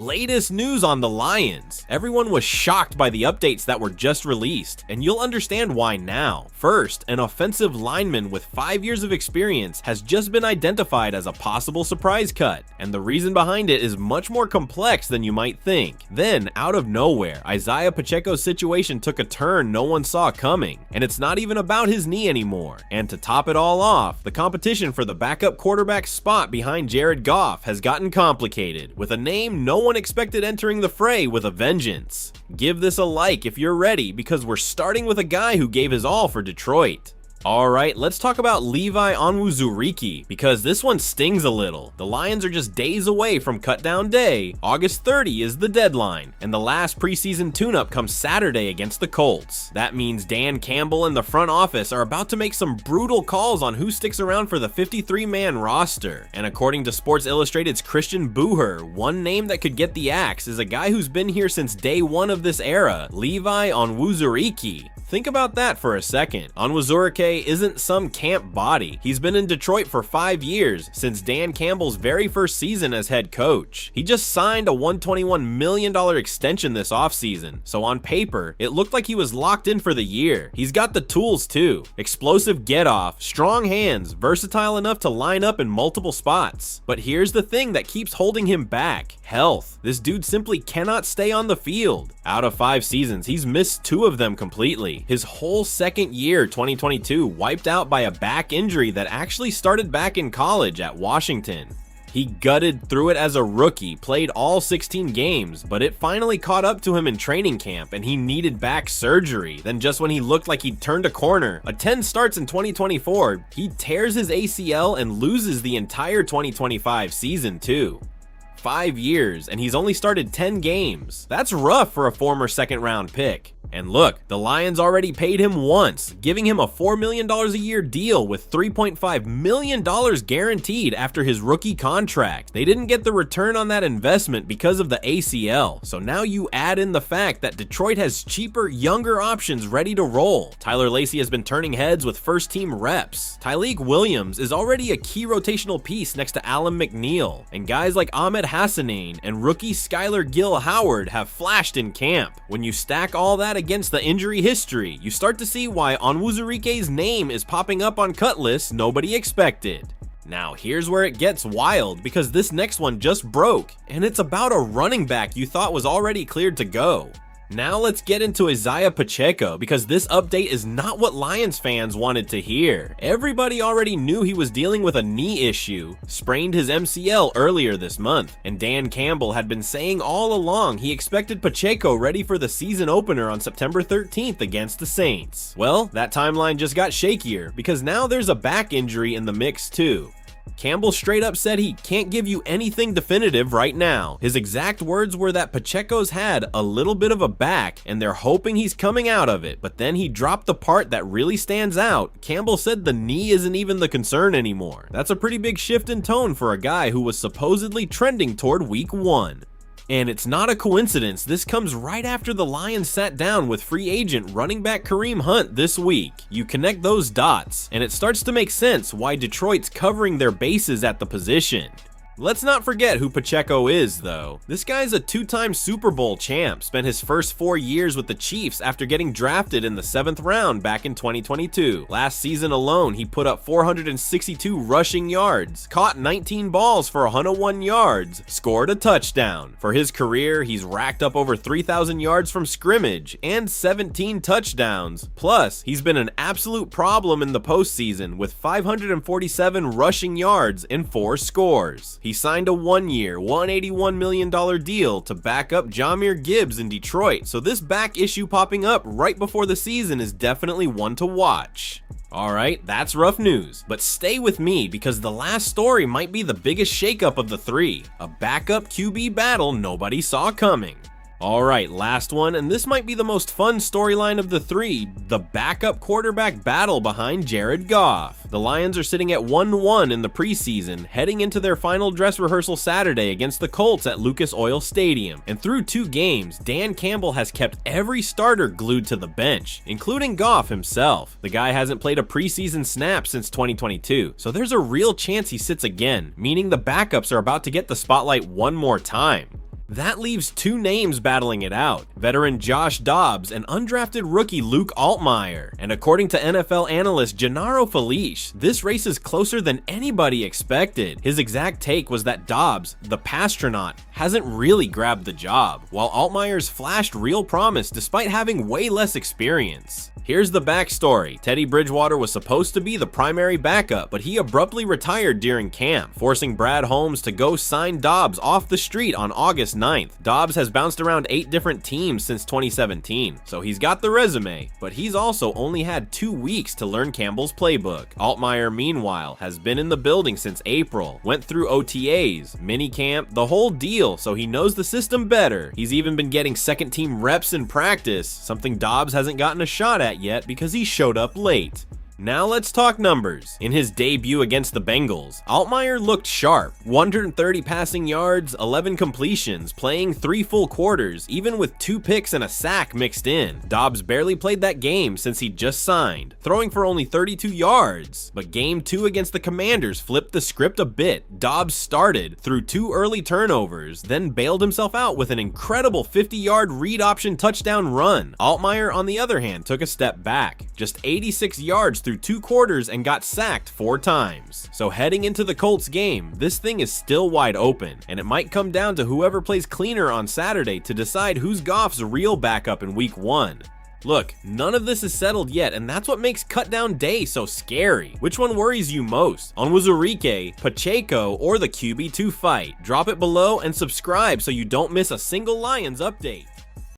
Latest news on the Lions. Everyone was shocked by the updates that were just released, and you'll understand why now. First, an offensive lineman with 5 years of experience has just been identified as a possible surprise cut, and the reason behind it is much more complex than you might think. Then, out of nowhere, Isaiah Pacheco's situation took a turn no one saw coming, and it's not even about his knee anymore. And to top it all off, the competition for the backup quarterback spot behind Jared Goff has gotten complicated, with a name no one expected entering the fray with a vengeance. Give this a like if you're ready, because we're starting with a guy who gave his all for Detroit. Alright, let's talk about Levi Onwuzurike, because this one stings a little. The Lions are just days away from cutdown day. August 30 is the deadline, and the last preseason tune-up comes Saturday against the Colts. That means Dan Campbell and the front office are about to make some brutal calls on who sticks around for the 53-man roster. And according to Sports Illustrated's Christian Booher, one name that could get the axe is a guy who's been here since day one of this era, Levi Onwuzurike. Think about that for a second. Onwuzurike isn't some camp body. He's been in Detroit for 5 years, since Dan Campbell's very first season as head coach. He just signed a $121 million extension this offseason, so on paper, it looked like he was locked in for the year. He's got the tools too. Explosive get-off, strong hands, versatile enough to line up in multiple spots. But here's the thing that keeps holding him back: health. This dude simply cannot stay on the field. Out of 5 seasons, he's missed 2 of them completely. His whole second year, 2022, wiped out by a back injury that actually started back in college at Washington. He gutted through it as a rookie, played all 16 games, but it finally caught up to him in training camp and he needed back surgery. Then just when he looked like he'd turned a corner, 10 starts in 2024, he tears his ACL and loses the entire 2025 season too. 5 years, and he's only started 10 games. That's rough for a former second-round pick. And look, the Lions already paid him once, giving him a $4 million a year deal with $3.5 million guaranteed after his rookie contract. They didn't get the return on that investment because of the ACL, so now you add in the fact that Detroit has cheaper, younger options ready to roll. Tyler Lacey has been turning heads with first-team reps. Tyleik Williams is already a key rotational piece next to Alan McNeil, and guys like Ahmed Hassanein and rookie Skylar Gill-Howard have flashed in camp. When you stack all that against the injury history, you start to see why Onwuzurike's name is popping up on cut lists nobody expected. Now here's where it gets wild, because this next one just broke, and it's about a running back you thought was already cleared to go. Now let's get into Isaiah Pacheco, because this update is not what Lions fans wanted to hear. Everybody already knew he was dealing with a knee issue, sprained his MCL earlier this month, and Dan Campbell had been saying all along he expected Pacheco ready for the season opener on September 13th against the Saints. Well, that timeline just got shakier, because now there's a back injury in the mix too. Campbell straight up said he can't give you anything definitive right now. His exact words were that Pacheco's had a little bit of a back and they're hoping he's coming out of it, but then he dropped the part that really stands out. Campbell said the knee isn't even the concern anymore. That's a pretty big shift in tone for a guy who was supposedly trending toward week 1. And it's not a coincidence, this comes right after the Lions sat down with free agent running back Kareem Hunt this week. You connect those dots, and it starts to make sense why Detroit's covering their bases at the position. Let's not forget who Pacheco is, though. This guy's a 2-time Super Bowl champ, spent his first 4 years with the Chiefs after getting drafted in the 7th round back in 2022. Last season alone, he put up 462 rushing yards, caught 19 balls for 101 yards, scored a touchdown. For his career, he's racked up over 3,000 yards from scrimmage and 17 touchdowns. Plus, he's been an absolute problem in the postseason with 547 rushing yards and 4 scores. He signed a 1-year, $181 million deal to back up Jahmyr Gibbs in Detroit, so this back issue popping up right before the season is definitely one to watch. Alright, that's rough news, but stay with me because the last story might be the biggest shakeup of the 3, a backup QB battle nobody saw coming. Alright, last one, and this might be the most fun storyline of the 3, the backup quarterback battle behind Jared Goff. The Lions are sitting at 1-1 in the preseason, heading into their final dress rehearsal Saturday against the Colts at Lucas Oil Stadium. And through 2 games, Dan Campbell has kept every starter glued to the bench, including Goff himself. The guy hasn't played a preseason snap since 2022, so there's a real chance he sits again, meaning the backups are about to get the spotlight one more time. That leaves two names battling it out, veteran Josh Dobbs and undrafted rookie Luke Altmaier. And according to NFL analyst Gennaro Felice, this race is closer than anybody expected. His exact take was that Dobbs, the pastronaut, hasn't really grabbed the job, while Altmaier's flashed real promise despite having way less experience. Here's the backstory. Teddy Bridgewater was supposed to be the primary backup, but he abruptly retired during camp, forcing Brad Holmes to go sign Dobbs off the street on August 9th. Dobbs has bounced around 8 different teams since 2017, so he's got the resume, but he's also only had 2 weeks to learn Campbell's playbook. Altmaier, meanwhile, has been in the building since April, went through OTAs, minicamp, the whole deal, so he knows the system better. He's even been getting second team reps in practice, something Dobbs hasn't gotten a shot at yet because he showed up late. Now let's talk numbers. In his debut against the Bengals, Altmaier looked sharp. 130 passing yards, 11 completions, playing 3 full quarters, even with 2 picks and a sack mixed in. Dobbs barely played that game since he just signed, throwing for only 32 yards. But game 2 against the Commanders flipped the script a bit. Dobbs started, threw 2 early turnovers, then bailed himself out with an incredible 50-yard read option touchdown run. Altmaier, on the other hand, took a step back, just 86 yards through 2 quarters and got sacked 4 times. So heading into the Colts game, this thing is still wide open, and it might come down to whoever plays cleaner on Saturday to decide who's Goff's real backup in week 1. Look, none of this is settled yet, and that's what makes cutdown day so scary. Which one worries you most? Onwuzurike, Pacheco, or the QB2 fight? Drop it below and subscribe so you don't miss a single Lions update.